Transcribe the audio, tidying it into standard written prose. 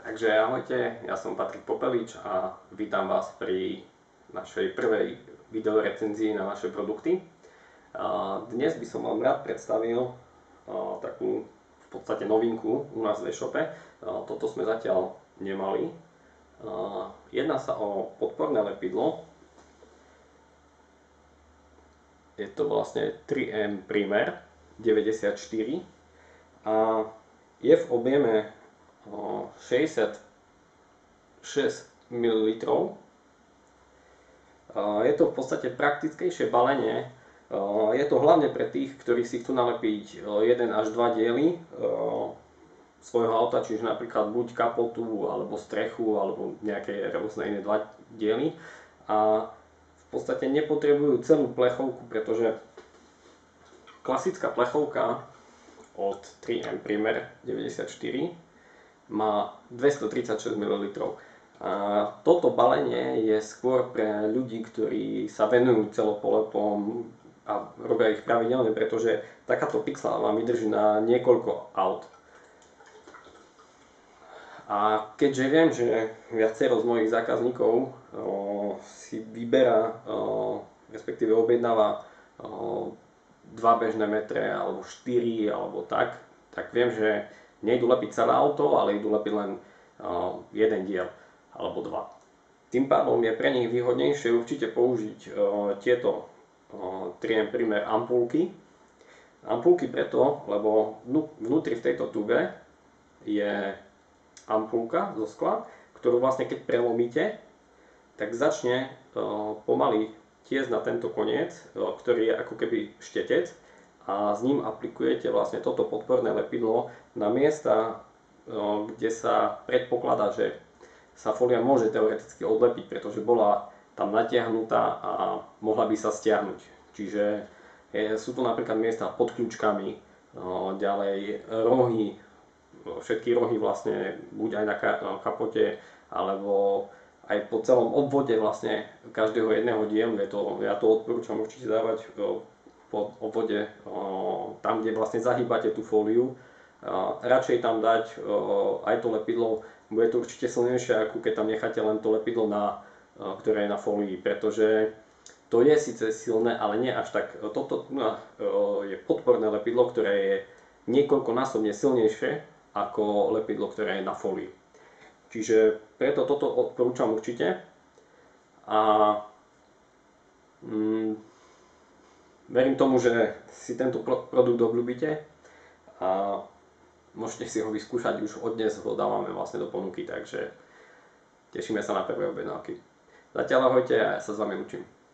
Takže ahojte, ja som Patrik Popelič a vítam vás pri našej prvej videorecenzii na naše produkty. Dnes by som vám rád predstavil takú v podstate novinku u nás v e-shope. Toto sme zatiaľ nemali. Jedná sa o podporné lepidlo. Je to vlastne 3M Primer 94 a je v objeme 66 ml. Je to v podstate praktickejšie balenie. Je to hlavne pre tých, ktorí si chcú nalepiť 1 až 2 diely svojho auta, čiže napríklad buď kapotu, alebo strechu, alebo nejaké rôzne iné 2 diely. A v podstate nepotrebujú celú plechovku, pretože klasická plechovka od 3M Primer 94 má 236 ml. A toto balenie je skôr pre ľudí, ktorí sa venujú celopolepom a robia ich pravidelne, pretože takáto pixla vám vydrží na niekoľko aut. A keďže viem, že viacero z mojich zákazníkov si vyberá, respektíve objednáva 2 bežné metre alebo 4 alebo tak viem, že nejdu lepiť celé auto, ale idú lepiť len jeden diel alebo 2. Tým pádom je pre nich výhodnejšie určite použiť tieto 3M Primer ampulky. Ampulky preto, lebo vnútri v tejto tube je ampulka zo skla, ktorú vlastne keď prelomíte, tak začne pomaly tiesť na tento koniec, ktorý je ako keby štetec, a s ním aplikujete vlastne toto podporné lepidlo na miesta, kde sa predpokladá, že sa fólia môže teoreticky odlepiť, pretože bola tam natiahnutá a mohla by sa stiahnuť. Čiže sú to napríklad miesta pod kľúčkami, ďalej rohy, všetky rohy vlastne buď aj na kapote, alebo aj po celom obvode vlastne každého jedného dielu. Ja to odporúčam určite dávať po obvode, tam kde vlastne zahýbate tú fóliu. Radšej tam dať aj to lepidlo, bude to určite silnejšie, ako keď tam necháte len to lepidlo, ktoré je na fólii, pretože to je síce silné, ale nie až tak. Toto je podporné lepidlo, ktoré je niekoľkonásobne silnejšie ako lepidlo, ktoré je na fólii. Čiže preto toto odporúčam určite a verím tomu, že si tento produkt obľúbite a môžete si ho vyskúšať. Už od dnes ho dávame vlastne do ponuky, takže tešíme sa na prvé objednávky. Zatiaľ ahojte a ja sa s vami učím.